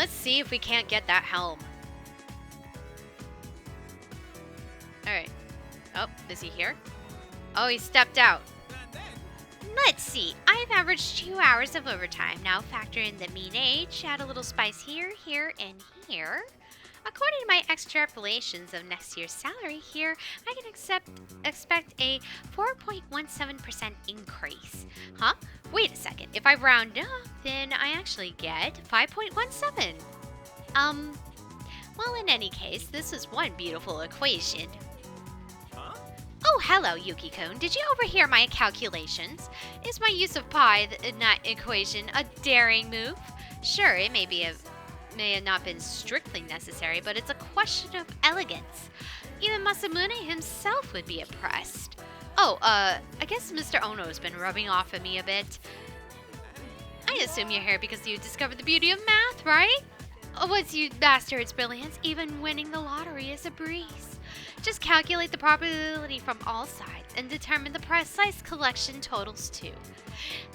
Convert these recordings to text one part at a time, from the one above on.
Let's see if we can't get that helm. Alright. Oh, is he here? Oh, he stepped out. Let's see. I've averaged 2 hours of overtime. Now factor in the mean age, add a little spice here, here, and here. According to my extrapolations of next year's salary here, I can expect a 4.17% increase. Huh? Wait a second. If I round up, then I actually get 5.17. Well, in any case, this is one beautiful equation. Oh, hello, Yuki-kun. Did you overhear my calculations? Is my use of pi in that equation a daring move? Sure, it may have not been strictly necessary, but it's a question of elegance. Even Masamune himself would be impressed. Oh, I guess Mr. Ono's been rubbing off on me a bit. I assume you're here because you discovered the beauty of math, right? Once you master its brilliance, even winning the lottery is a breeze. Just calculate the probability from all sides and determine the precise collection totals too.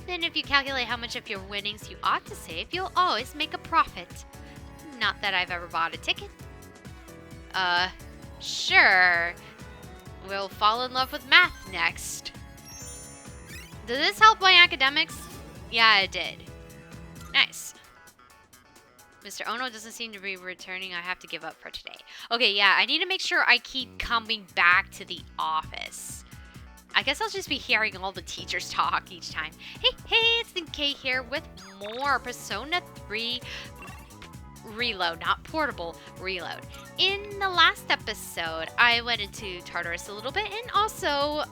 Then if you calculate how much of your winnings you ought to save, you'll always make a profit. Not that I've ever bought a ticket. Sure. We'll fall in love with math next. Did this help my academics? Yeah, it did. Nice. Mr. Ono doesn't seem to be returning. I have to give up for today. Okay, yeah, I need to make sure I keep coming back to the office. I guess I'll just be hearing all the teachers talk each time. Hey, it's Nikkei here with more Persona 3 Reload, not Portable, Reload. In the last episode, I went into Tartarus a little bit and also,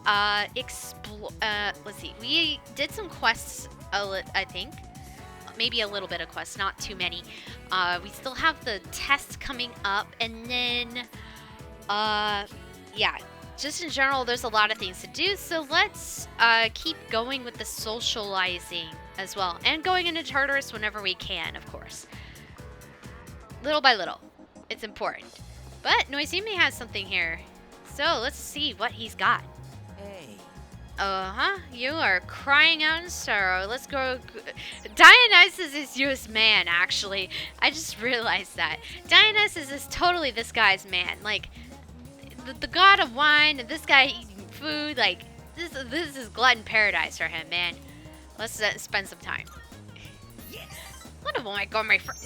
let's see, we did some quests, I think. Maybe a little bit of quests, not too many. We still have the test coming up, and then, yeah, just in general, there's a lot of things to do, so let's keep going with the socializing as well, and going into Tartarus whenever we can, of course. Little by little. It's important. But Noizumi has something here, so let's see what he's got. Hey. Uh-huh. You are crying out in sorrow. Let's go. Dionysus is your man, actually. I just realized that. Dionysus is totally this guy's man. Like, the god of wine and this guy eating food. Like, this is glutton paradise for him, man. Let's spend some time. Yes. What am I going, my friend?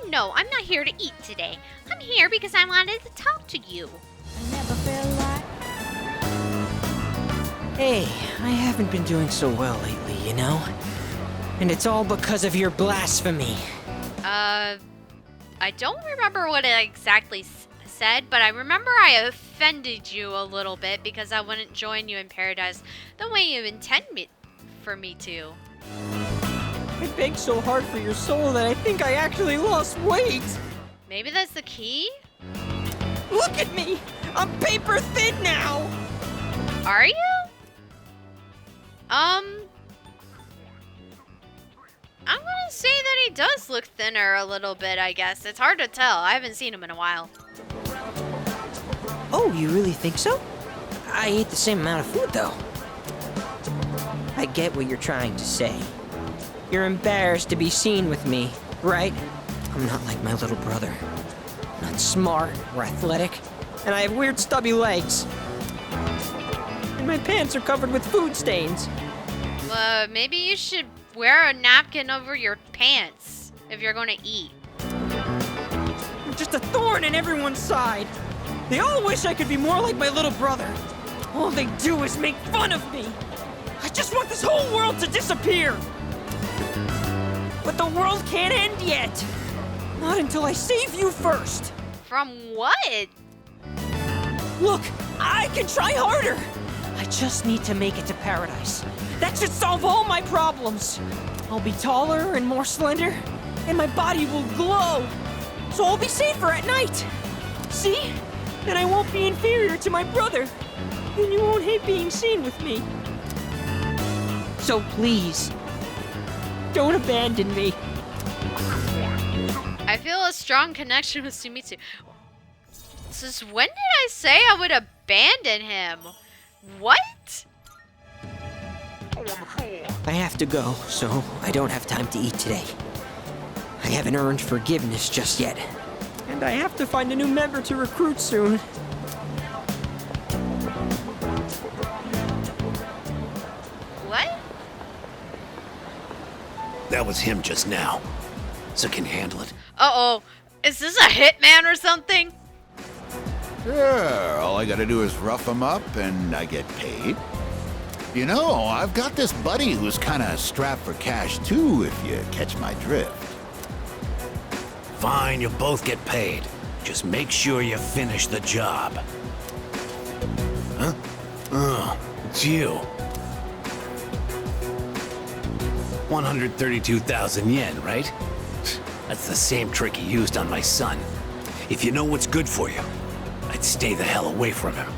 No, I'm not here to eat today. I'm here because I wanted to talk to you. I never felt like... Hey, I haven't been doing so well lately, you know? And it's all because of your blasphemy. I don't remember what it exactly said, but I remember I offended you a little bit because I wouldn't join you in paradise the way you intend for me to. I begged so hard for your soul that I think I actually lost weight. Maybe that's the key? Look at me! I'm paper thin now! Are you? I'm gonna say that he does look thinner a little bit, I guess. It's hard to tell. I haven't seen him in a while. Oh, you really think so? I ate the same amount of food, though. I get what you're trying to say. You're embarrassed to be seen with me, right? I'm not like my little brother. Not smart or athletic, and I have weird stubby legs. And my pants are covered with food stains. Maybe you should wear a napkin over your pants if you're gonna eat. I'm just a thorn in everyone's side. They all wish I could be more like my little brother. All they do is make fun of me. I just want this whole world to disappear. But the world can't end yet. Not until I save you first. From what? Look, I can try harder. I just need to make it to paradise. That should solve all my problems. I'll be taller and more slender, and my body will glow. So I'll be safer at night. See? Then I won't be inferior to my brother. Then you won't hate being seen with me. So please, don't abandon me. I feel a strong connection with Sumitsu. Since when did I say I would abandon him? What? I have to go, so I don't have time to eat today. I haven't earned forgiveness just yet. And I have to find a new member to recruit soon. What? That was him just now. So can you handle it? Uh-oh. Is this a hitman or something? Sure, all I gotta do is rough him up and I get paid. You know, I've got this buddy who's kinda strapped for cash too, if you catch my drift. Fine, you'll both get paid. Just make sure you finish the job. Huh? Oh, it's you. 132,000 yen, right? That's the same trick he used on my son. If you know what's good for you, I'd stay the hell away from him.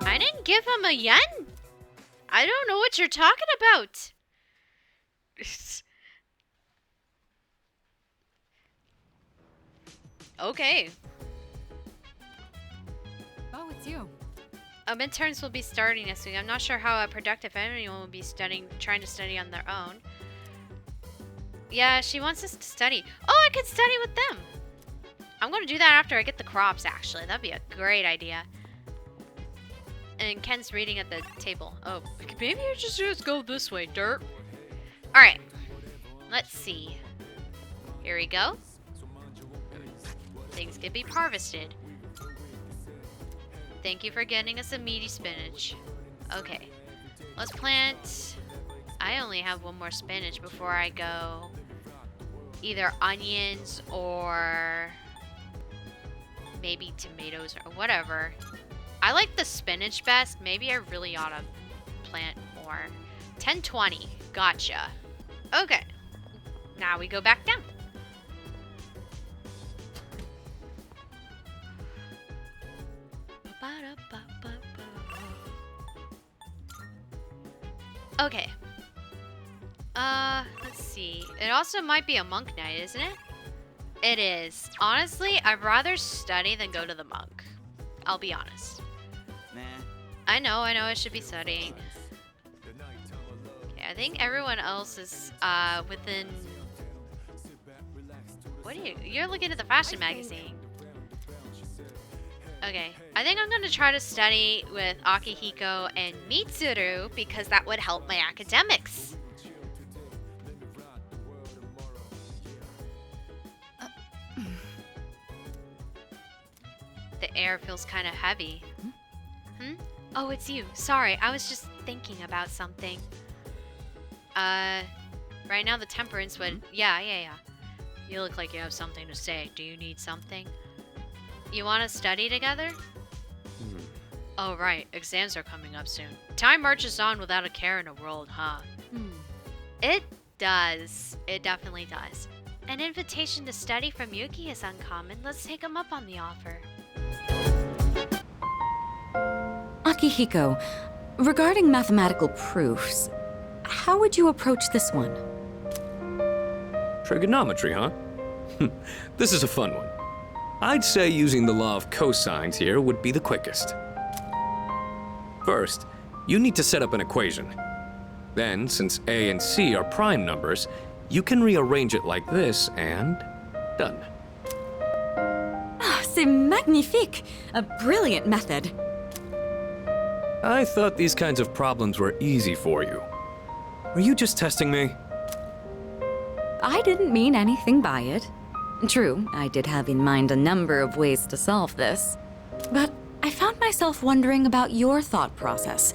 I didn't give him a yen. I don't know what you're talking about. Okay. Oh, it's you. Midterms will be starting next week. I'm not sure how productive anyone will be trying to study on their own. Yeah, she wants us to study. Oh, I could study with them. I'm going to do that after I get the crops, actually. That'd be a great idea. And Ken's reading at the table. Oh, maybe I just go this way, dirt. Alright. Let's see. Here we go. Things can be harvested. Thank you for getting us a meaty spinach. Okay. Let's plant... I only have one more spinach before I go either onions or maybe tomatoes or whatever. I like the spinach best. Maybe I really ought to plant more. 1020. Gotcha. Okay. Now we go back down. Okay. Let's see. It also might be a monk night, isn't it? It is. Honestly, I'd rather study than go to the monk. I'll be honest. Nah. I know I should be studying. Okay, I think everyone else is, within... What are you... You're looking at the fashion magazine. Okay, I think I'm going to try to study with Akihiko and Mitsuru because that would help my academics. The air feels kind of heavy. Hmm? Oh, it's you. Sorry, I was just thinking about something. Right now the temperance would... Yeah. You look like you have something to say. Do you need something? You want to study together? Oh, right. Exams are coming up soon. Time marches on without a care in the world, huh? It does. It definitely does. An invitation to study from Yuki is uncommon. Let's take him up on the offer. Akihiko, regarding mathematical proofs, how would you approach this one? Trigonometry, huh? This is a fun one. I'd say using the law of cosines here would be the quickest. First, you need to set up an equation. Then, since A and C are prime numbers, you can rearrange it like this and done. Ah, c'est magnifique! A brilliant method. I thought these kinds of problems were easy for you. Were you just testing me? I didn't mean anything by it. True, I did have in mind a number of ways to solve this. But I found myself wondering about your thought process.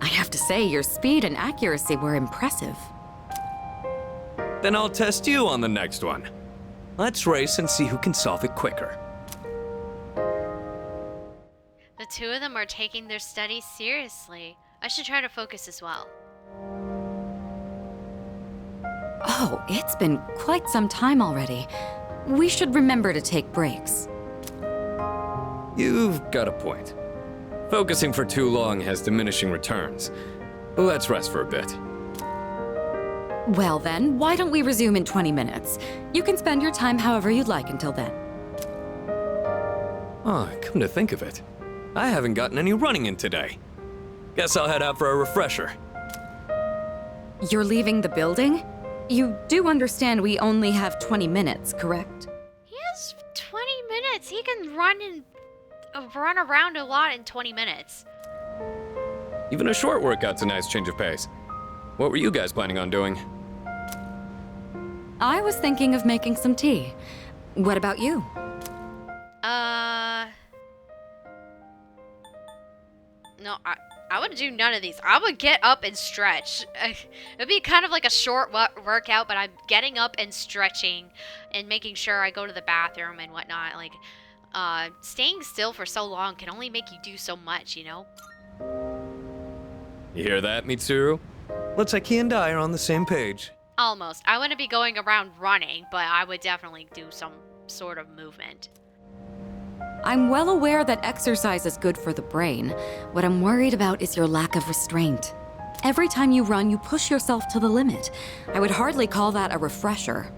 I have to say, your speed and accuracy were impressive. Then I'll test you on the next one. Let's race and see who can solve it quicker. The two of them are taking their studies seriously. I should try to focus as well. Oh, it's been quite some time already. We should remember to take breaks. You've got a point. Focusing for too long has diminishing returns. Let's rest for a bit. Well then, why don't we resume in 20 minutes? You can spend your time however you'd like until then. Oh, come to think of it, I haven't gotten any running in today. Guess I'll head out for a refresher. You're leaving the building? You do understand we only have 20 minutes, correct? He has 20 minutes. He can run around a lot in 20 minutes. Even a short workout's a nice change of pace. What were you guys planning on doing? I was thinking of making some tea. What about you? No, I would do none of these. I would get up and stretch. It'd be kind of like a short workout, but I'm getting up and stretching and making sure I go to the bathroom and whatnot. Like, staying still for so long can only make you do so much, you know? You hear that, Mitsuru? Looks like he and I are on the same page. Almost. I wouldn't be going around running, but I would definitely do some sort of movement. I'm well aware that exercise is good for the brain. What I'm worried about is your lack of restraint. Every time you run, you push yourself to the limit. I would hardly call that a refresher.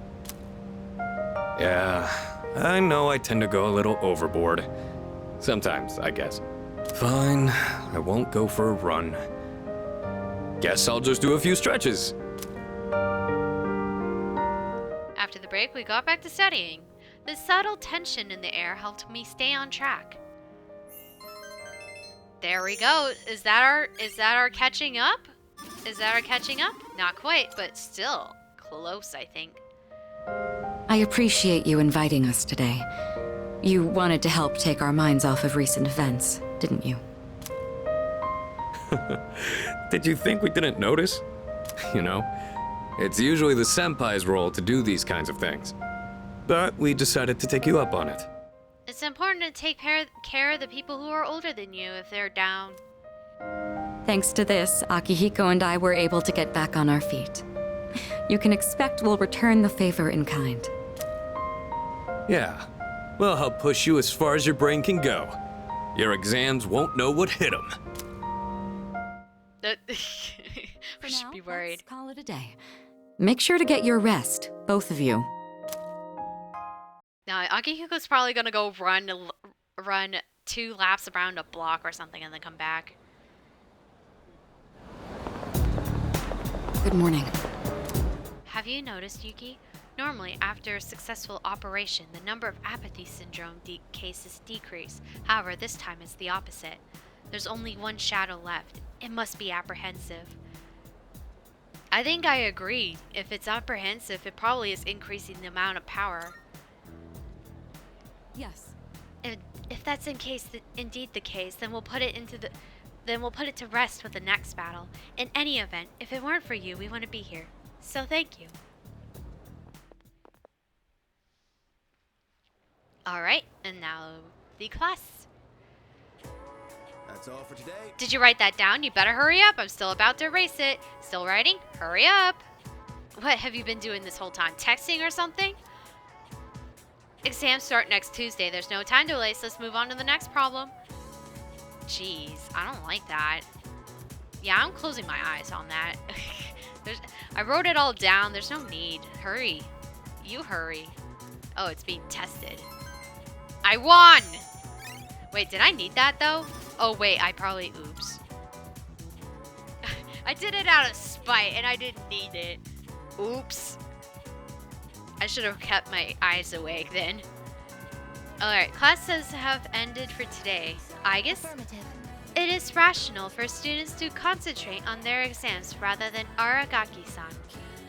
Yeah, I know I tend to go a little overboard. Sometimes, I guess. Fine, I won't go for a run. Guess I'll just do a few stretches. After the break, we got back to studying. The subtle tension in the air helped me stay on track. There we go. Is that our catching up? Is that our catching up? Not quite, but still close, I think. I appreciate you inviting us today. You wanted to help take our minds off of recent events, didn't you? Did you think we didn't notice? You know, it's usually the senpai's role to do these kinds of things. But we decided to take you up on it. It's important to take care of the people who are older than you if they're down. Thanks to this, Akihiko and I were able to get back on our feet. You can expect we'll return the favor in kind. Yeah, we'll help push you as far as your brain can go. Your exams won't know what hit them. For should now, be worried. let's call it a day. Make sure to get your rest, both of you. Now, Akihiko's probably gonna go run 2 laps around a block or something and then come back. Good morning. Have you noticed, Yuki? Normally, after a successful operation, the number of apathy syndrome cases decrease. However, this time it's the opposite. There's only one shadow left. It must be apprehensive. I think I agree. If it's apprehensive, it probably is increasing the amount of power. Yes. If that's indeed the case, then we'll put it to rest with the next battle. In any event, if it weren't for you, we wouldn't be here. So thank you. Alright, and now the class. That's all for today. Did you write that down? You better hurry up. I'm still about to erase it. Still writing? Hurry up. What have you been doing this whole time? Texting or something? Exams start next Tuesday. There's no time to waste. Let's move on to the next problem. Jeez, I don't like that. Yeah, I'm closing my eyes on that. I wrote it all down. There's no need. Hurry. You hurry. Oh, it's being tested. I won! Wait, did I need that though? Oh wait, oops. I did it out of spite and I didn't need it. Oops. I should have kept my eyes awake then. Alright, classes have ended for today. I guess it is rational for students to concentrate on their exams rather than Aragaki-san.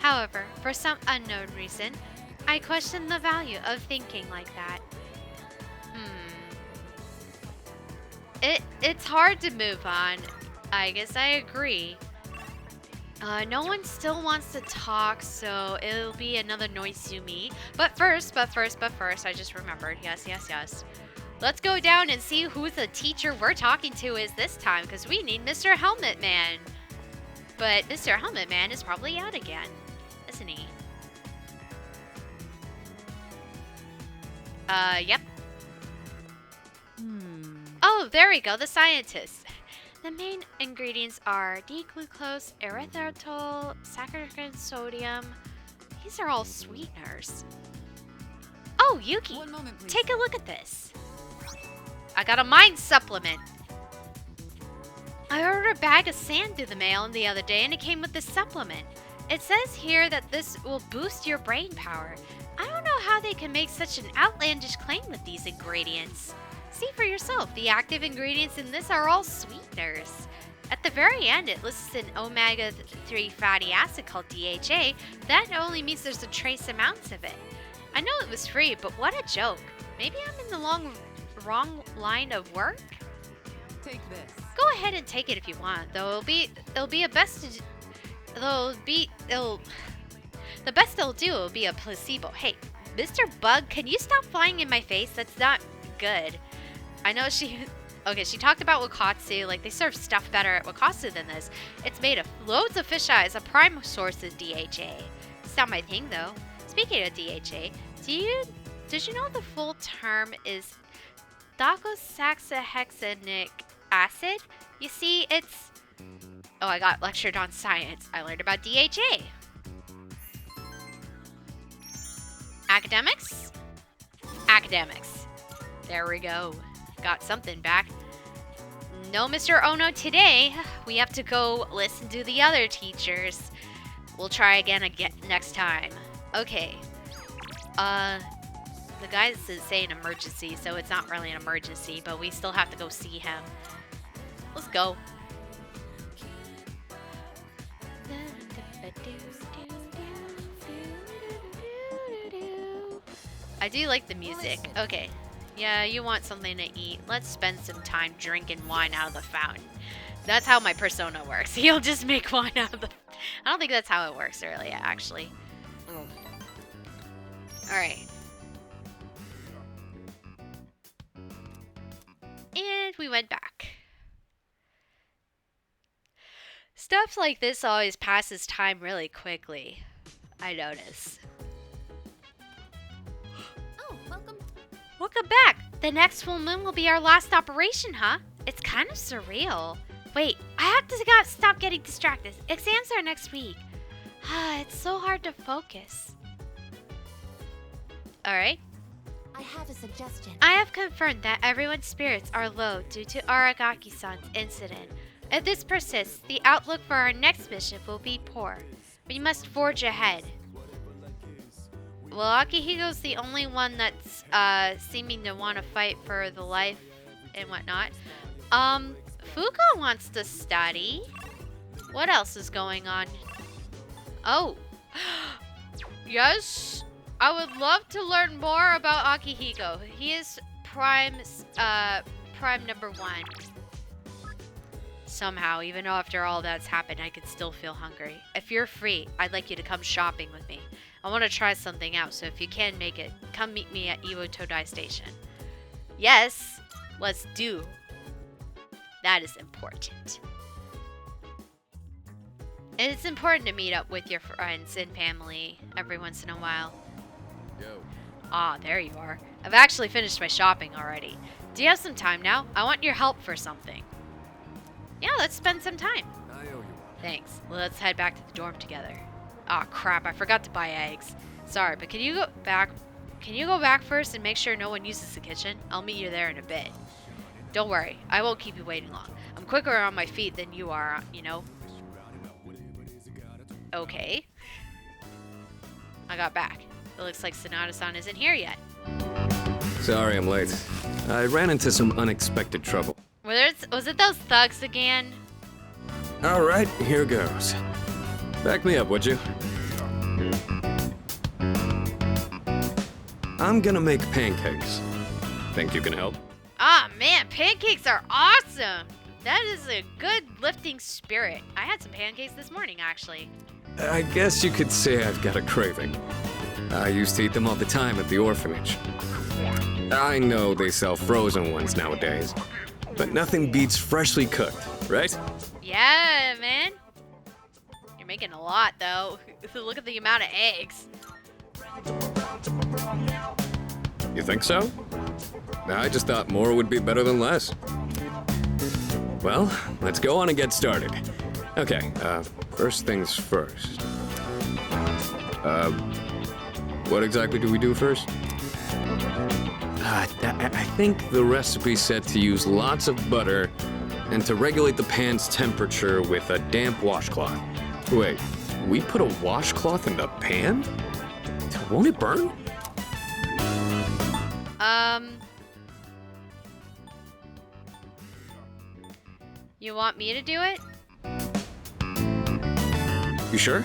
However, for some unknown reason, I question the value of thinking like that. It's hard to move on. I guess I agree. No one still wants to talk, so it'll be another Noizumi. But first, I just remembered. Yes. Let's go down and see who the teacher we're talking to is this time, because we need Mr. Helmet Man. But Mr. Helmet Man is probably out again, isn't he? Yep. Oh, there we go, the scientist. The main ingredients are D-glucose, erythritol, saccharine sodium. These are all sweeteners. Oh, Yuki, take a look at this. I got a mind supplement. I ordered a bag of sand through the mail the other day and it came with this supplement. It says here that this will boost your brain power. I don't know how they can make such an outlandish claim with these ingredients. See for yourself, the active ingredients in this are all sweeteners. At the very end, it lists an omega-3 fatty acid called DHA. That only means there's a trace amounts of it. I know it was free, but what a joke. Maybe I'm in the wrong line of work? Take this. Go ahead and take it if you want, though the best it'll do will be a placebo. Hey, Mr. Bug, can you stop flying in my face? That's not good. I know she talked about Wakatsu, like they serve stuff better at Wakatsu than this. It's made of loads of fish eyes, a prime source of DHA. It's not my thing though. Speaking of DHA, did you know the full term is docosahexaenic acid? You see, it's... Oh, I got lectured on science. I learned about DHA. Academics? Academics. There we go. Got something back. No Mr. Ono today. We have to go listen to the other teachers. We'll try again next time. Okay. The guy is saying emergency, so it's not really an emergency, but we still have to go see him. Let's go. I do like the music. Okay. Yeah, you want something to eat. Let's spend some time drinking wine out of the fountain. That's how my persona works. He'll just make wine out of the... I don't think that's how it works, really, actually. Alright. And we went back. Stuff like this always passes time really quickly, I notice. Oh, welcome. Welcome back! The next full moon will be our last operation, huh? It's kind of surreal. Wait, I have to stop getting distracted. Exams are next week. It's so hard to focus. Alright. I have a suggestion. I have confirmed that everyone's spirits are low due to Aragaki-san's incident. If this persists, the outlook for our next mission will be poor. We must forge ahead. Well, Akihiko's the only one that's seeming to want to fight for the life and whatnot. Fuka wants to study. What else is going on? Oh. Yes. I would love to learn more about Akihiko. He is prime number 1. Somehow, even after all that's happened, I could still feel hungry. If you're free, I'd like you to come shopping with me. I want to try something out, so if you can make it, come meet me at Iwo Todai Station. Yes, let's do. That is important. And it's important to meet up with your friends and family every once in a while. Ah, there you are. I've actually finished my shopping already. Do you have some time now? I want your help for something. Yeah, let's spend some time. Thanks. Let's head back to the dorm together. Aw, crap, I forgot to buy eggs. Sorry, but can you go back first and make sure no one uses the kitchen? I'll meet you there in a bit. Don't worry, I won't keep you waiting long. I'm quicker on my feet than you are, you know. Okay. I got back. It looks like Sonata-san isn't here yet. Sorry I'm late. I ran into some unexpected trouble. Was it those thugs again? All right, here goes. Back me up, would you? I'm gonna make pancakes. Think you can help? Ah, man, pancakes are awesome! That is a good lifting spirit. I had some pancakes this morning, actually. I guess you could say I've got a craving. I used to eat them all the time at the orphanage. I know they sell frozen ones nowadays, but nothing beats freshly cooked, right? Yeah, man. You're making a lot, though. Look at the amount of eggs. You think so? I just thought more would be better than less. Well, let's go on and get started. Okay, first things first. What exactly do we do first? I think the recipe said to use lots of butter and to regulate the pan's temperature with a damp washcloth. Wait, we put a washcloth in the pan? Won't it burn? You want me to do it? You sure?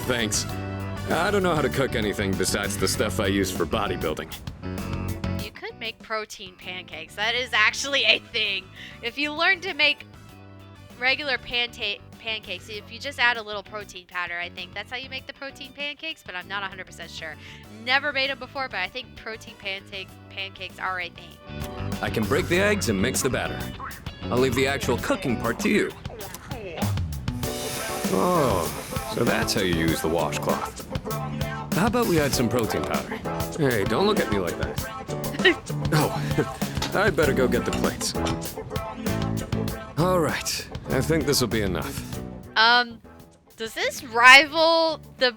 Thanks. I don't know how to cook anything besides the stuff I use for bodybuilding. You could make protein pancakes. That is actually a thing. If you learn to make regular pancakes, if you just add a little protein powder, I think that's how you make the protein pancakes, but I'm not 100% sure. Never made them before, but I think protein pancakes are a thing. I can break the eggs and mix the batter. I'll leave the actual cooking part to you. Oh, so that's how you use the washcloth. How about we add some protein powder? Hey, don't look at me like that. Oh, I'd better go get the plates. All right, I think this will be enough. Does this rival the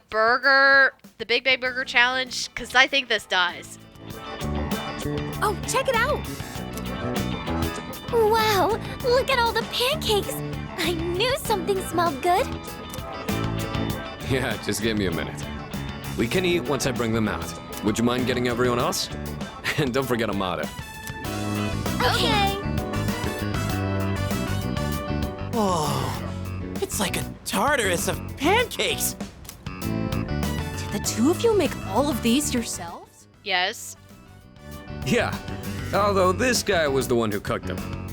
Big Bang Burger Challenge? Because I think this does. Oh, check it out! Wow, look at all the pancakes! I knew something smelled good. Yeah, just give me a minute. We can eat once I bring them out. Would you mind getting everyone else? And don't forget Amada. Okay. Whoa, it's like a Tartarus of pancakes. Did the two of you make all of these yourselves? Yes. Yeah, although this guy was the one who cooked them.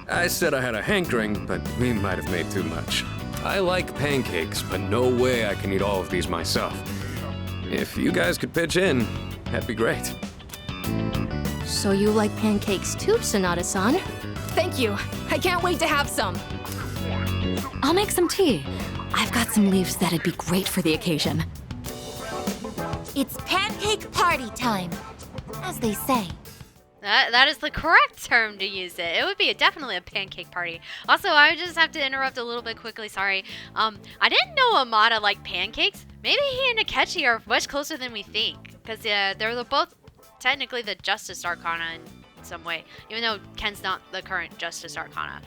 I said I had a hankering, but we might have made too much. I like pancakes, but no way I can eat all of these myself. If you guys could pitch in, that'd be great. So you like pancakes too, Sonata-san? Thank you. I can't wait to have some. I'll make some tea. I've got some leaves that'd be great for the occasion. It's pancake party time, as they say. That is the correct term to use it. It would be definitely a pancake party. Also, I just have to interrupt a little bit quickly. Sorry. I didn't know Amada liked pancakes. Maybe he and Akechi are much closer than we think. Because they're both technically the Justice Arcana in some way. Even though Ken's not the current Justice Arcana.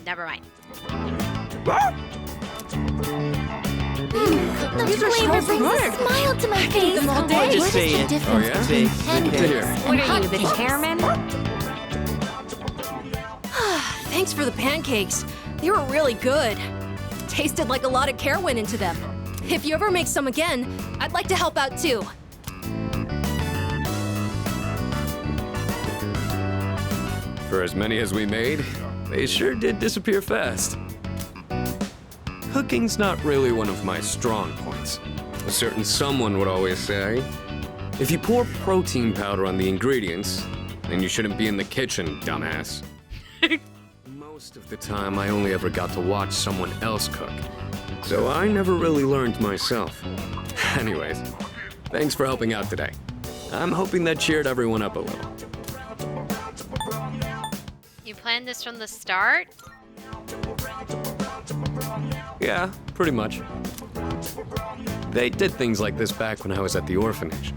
Never mind. The flavor brings a smile to my face. all day. What Just is say the it. difference Oh, yeah? between Good pancakes to hear. and What are you, the hotcakes? chairman? Thanks for the pancakes. They were really good. Tasted like a lot of care went into them. If you ever make some again, I'd like to help out too. For as many as we made, they sure did disappear fast. Cooking's not really one of my strong points. A certain someone would always say, if you pour protein powder on the ingredients, then you shouldn't be in the kitchen, dumbass. Most of the time, I only ever got to watch someone else cook, so I never really learned myself. Anyways, thanks for helping out today. I'm hoping that cheered everyone up a little. You planned this from the start? Yeah, pretty much. They did things like this back when I was at the orphanage.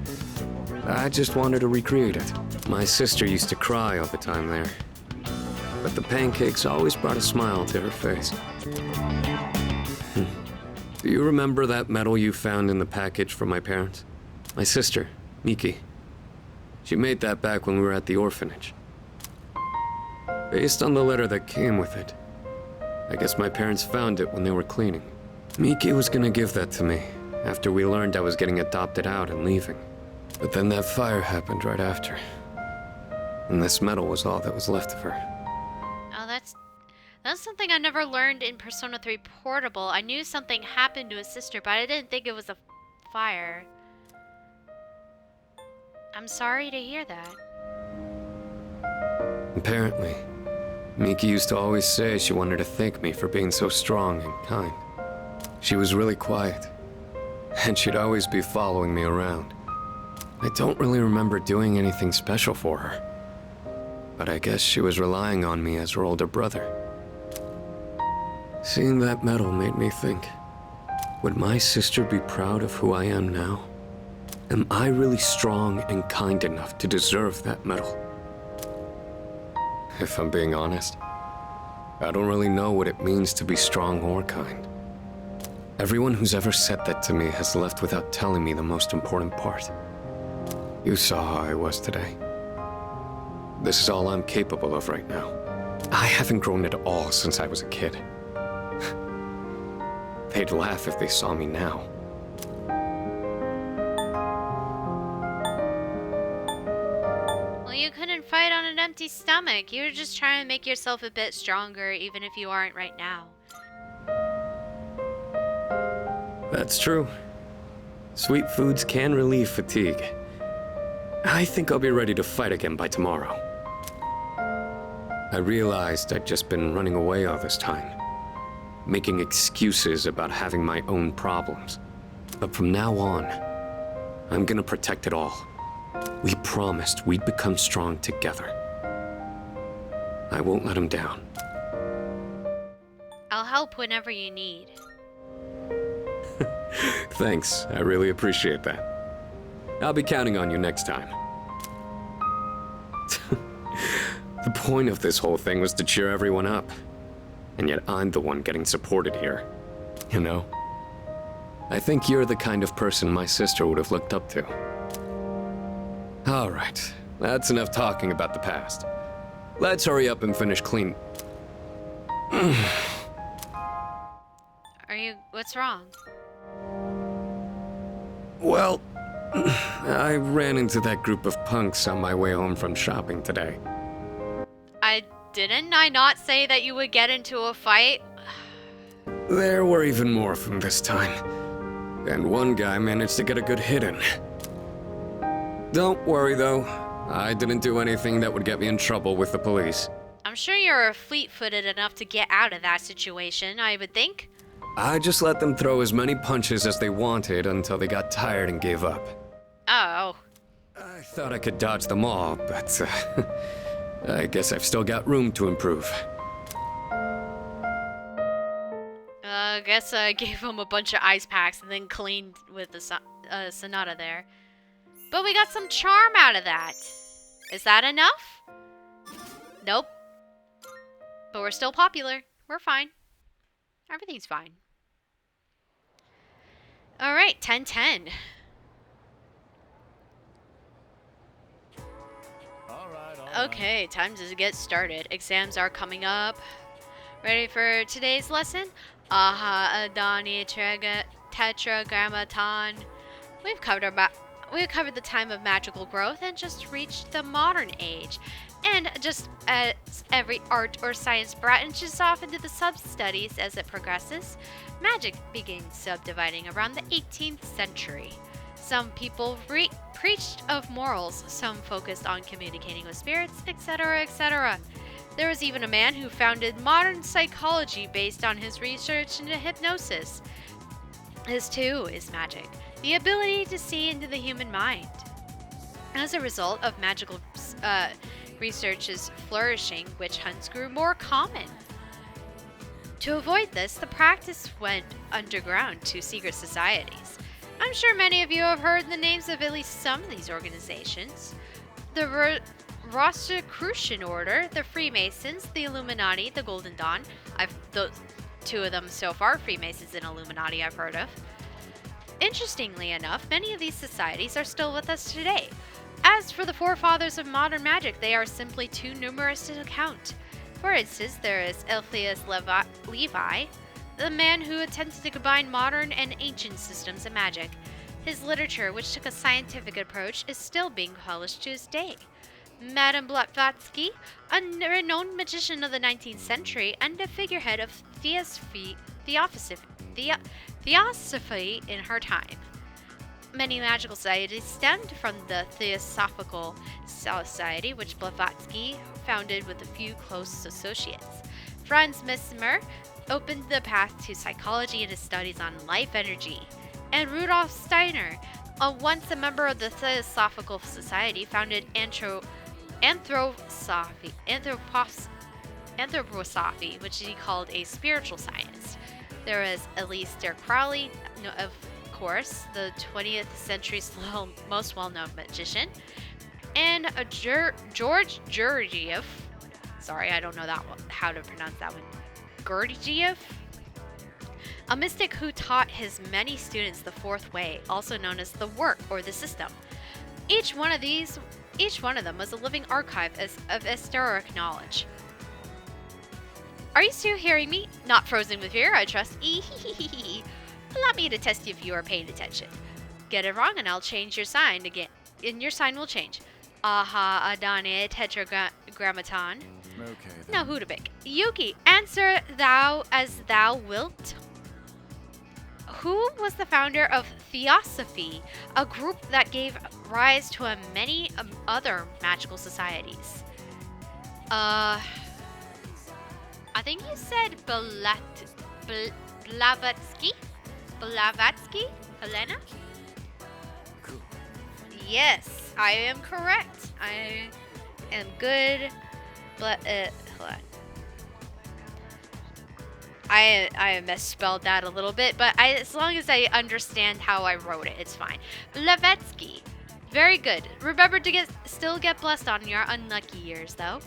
I just wanted to recreate it. My sister used to cry all the time there. But the pancakes always brought a smile to her face. Do you remember that medal you found in the package from my parents? My sister, Miki. She made that back when we were at the orphanage. Based on the letter that came with it. I guess my parents found it when they were cleaning. Miki was gonna give that to me after we learned I was getting adopted out and leaving. But then that fire happened right after. And this medal was all that was left of her. Oh, that's something I never learned in Persona 3 Portable. I knew something happened to his sister, but I didn't think it was a fire. I'm sorry to hear that. Apparently, Miki used to always say she wanted to thank me for being so strong and kind. She was really quiet, and she'd always be following me around. I don't really remember doing anything special for her, but I guess she was relying on me as her older brother. Seeing that medal made me think, would my sister be proud of who I am now? Am I really strong and kind enough to deserve that medal? if I'm being honest. I don't really know what it means to be strong or kind. Everyone who's ever said that to me has left without telling me the most important part. You saw how I was today. This is all I'm capable of right now. I haven't grown at all since I was a kid. They'd laugh if they saw me now. Well, you couldn't fight on an empty stomach. You were just trying to make yourself a bit stronger, even if you aren't right now. That's true. Sweet foods can relieve fatigue. I think I'll be ready to fight again by tomorrow. I realized I'd just been running away all this time, making excuses about having my own problems. But from now on, I'm gonna protect it all. We promised we'd become strong together. I won't let him down. I'll help whenever you need. Thanks, I really appreciate that. I'll be counting on you next time. The point of this whole thing was to cheer everyone up. And yet I'm the one getting supported here. You know? I think you're the kind of person my sister would have looked up to. Alright, that's enough talking about the past. Let's hurry up and finish clean. What's wrong? Well, I ran into that group of punks on my way home from shopping today. Didn't I not say that you would get into a fight? There were even more of them this time. And one guy managed to get a good hit in. Don't worry though, I didn't do anything that would get me in trouble with the police. I'm sure you're fleet-footed enough to get out of that situation, I would think. I just let them throw as many punches as they wanted until they got tired and gave up. Oh. I thought I could dodge them all, but I guess I've still got room to improve. I guess I gave him a bunch of ice packs and then cleaned with the Sonata there. But we got some charm out of that. Is that enough? Nope. But we're still popular. We're fine. Everything's fine. Alright, 10-10. Okay, time to get started. Exams are coming up. Ready for today's lesson? Aha Adani Tetragrammaton. We've covered the time of magical growth and just reached the modern age. And just as every art or science branches off into the sub-studies as it progresses, magic begins subdividing around the 18th century. Some people preached of morals, some focused on communicating with spirits, etc., etc. There was even a man who founded modern psychology based on his research into hypnosis. This too is magic, the ability to see into the human mind. As a result of magical research's flourishing, witch hunts grew more common. To avoid this, the practice went underground to secret societies. I'm sure many of you have heard the names of at least some of these organizations. The Rosicrucian Order, the Freemasons, the Illuminati, the Golden Dawn. Those two of them so far, Freemasons and Illuminati, I've heard of. Interestingly enough, many of these societies are still with us today. As for the forefathers of modern magic, they are simply too numerous to count. For instance, there is Elphias Levi, the man who attempted to combine modern and ancient systems of magic. His literature, which took a scientific approach, is still being published to this day. Madame Blavatsky, a renowned magician of the 19th century and a figurehead of theosophy in her time. Many magical societies stemmed from the Theosophical Society, which Blavatsky founded with a few close associates. Franz Mesmer opened the path to psychology and his studies on life energy. And Rudolf Steiner, once a member of the Theosophical Society, founded anthroposophy, which he called a spiritual science. There was Aleister Crowley, of course, the 20th century's most well-known magician, and George Gurdjieff, Sorry, I don't know that one, how to pronounce that one. Gurdjieff? A mystic who taught his many students the fourth way, also known as the work or the system. Each one of them was a living archive of historic knowledge. Are you still hearing me? Not frozen with fear, I trust. Allow me to test you if you are paying attention. Get it wrong and I'll change your sign again. And your sign will change. Aha, Adane, tetragrammaton. Okay, then. Now who to pick? Yuki, answer thou as thou wilt. Who was the founder of Theosophy, a group that gave rise to many other magical societies? I think you said Blavatsky? Blavatsky? Helena? Cool. Yes, I am correct. I am good. But, hold on. I misspelled that a little bit, but as long as I understand how I wrote it, it's fine. Blavatsky. Very good. Remember to still get blessed on your unlucky years, though.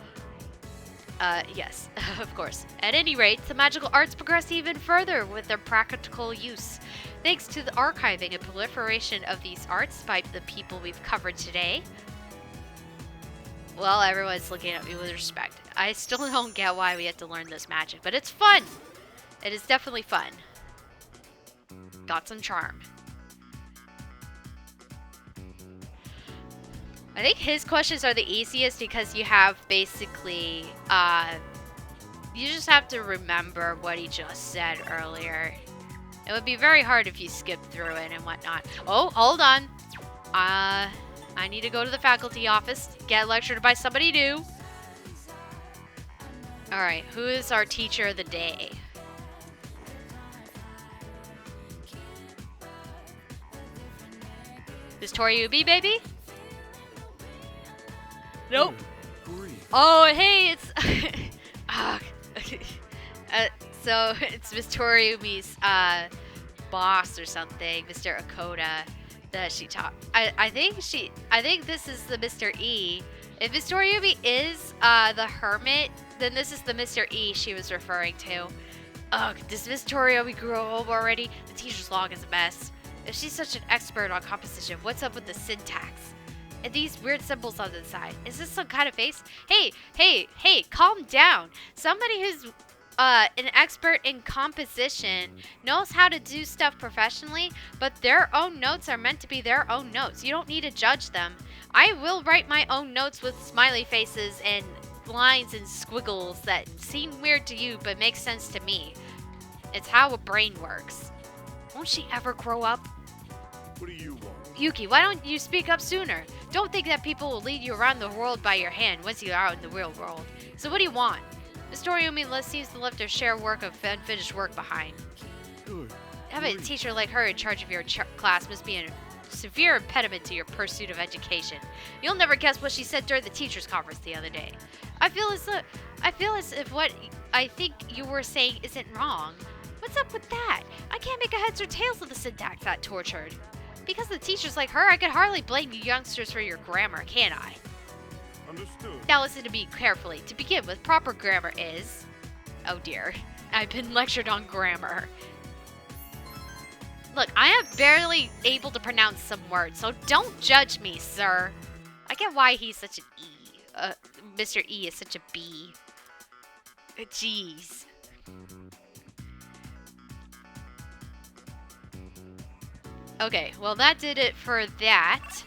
Yes, of course. At any rate, the magical arts progress even further with their practical use. Thanks to the archiving and proliferation of these arts by the people we've covered today. Well, everyone's looking at me with respect. I still don't get why we have to learn this magic, but it's fun! It is definitely fun. Got some charm. I think his questions are the easiest because you have basically, you just have to remember what he just said earlier. It would be very hard if you skipped through it and whatnot. Oh, hold on. I need to go to the faculty office, get lectured by somebody new. Alright, who is our teacher of the day? Is Toriubi, baby? Nope. Oh, hey, it's... so, it's Miss Toriumi's boss or something, Mr. Akoda, that she taught. I think this is the Mr. E. If Miss Toriumi is the hermit, then this is the Mr. E she was referring to. Ugh, does Miss Toriumi grow up already? The teacher's log is a mess. If she's such an expert on composition, what's up with the syntax? And these weird symbols on the side. Is this some kind of face? Hey, calm down. Somebody who's an expert in composition knows how to do stuff professionally, but their own notes are meant to be their own notes. You don't need to judge them. I will write my own notes with smiley faces and lines and squiggles that seem weird to you but make sense to me. It's how a brain works. Won't she ever grow up? What do you want? Yuki, why don't you speak up sooner? Don't think that people will lead you around the world by your hand once you're out in the real world. So what do you want? Miss Toriumi seems to left her share work of unfinished work behind. Good. Having a teacher like her in charge of your class must be a severe impediment to your pursuit of education. You'll never guess what she said during the teachers' conference the other day. I feel as if what I think you were saying isn't wrong. What's up with that? I can't make a heads or tails of the syntax that tortured. Because of teachers like her, I could hardly blame you youngsters for your grammar, can I? Understood. Now listen to me carefully. To begin with, proper grammar is... Oh dear. I've been lectured on grammar. Look, I am barely able to pronounce some words, so don't judge me, sir. I get why he's such an E. Mr. E is such a B. Jeez. Okay, well that did it for that.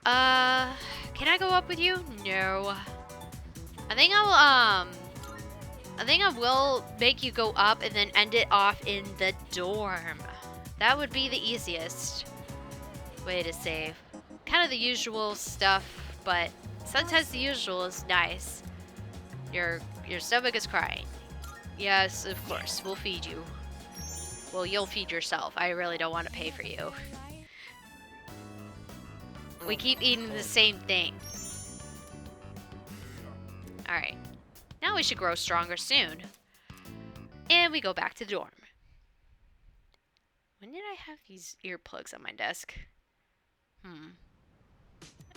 Can I go up with you? No. I think I will make you go up and then end it off in the dorm. That would be the easiest way to save. Kind of the usual stuff, but sometimes the usual is nice. Your stomach is crying. Yes, of course, we'll feed you. Well, you'll feed yourself. I really don't want to pay for you. We keep eating the same thing. Alright. Now we should grow stronger soon. And we go back to the dorm. When did I have these earplugs on my desk?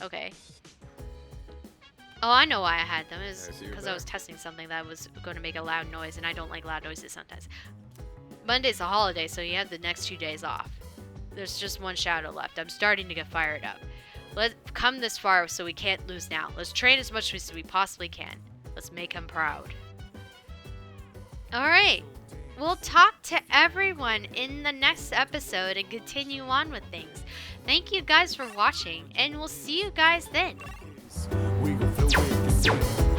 Okay. Oh, I know why I had them. It was I see you're because I was back. testing something that was going to make a loud noise, and I don't like loud noises sometimes. Monday's a holiday, so you have the next 2 days off. There's just one shadow left. I'm starting to get fired up. Let's come this far, so we can't lose now. Let's train as much as we possibly can. Let's make him proud. Alright. We'll talk to everyone in the next episode and continue on with things. Thank you guys for watching, and we'll see you guys then. We gon' fill with the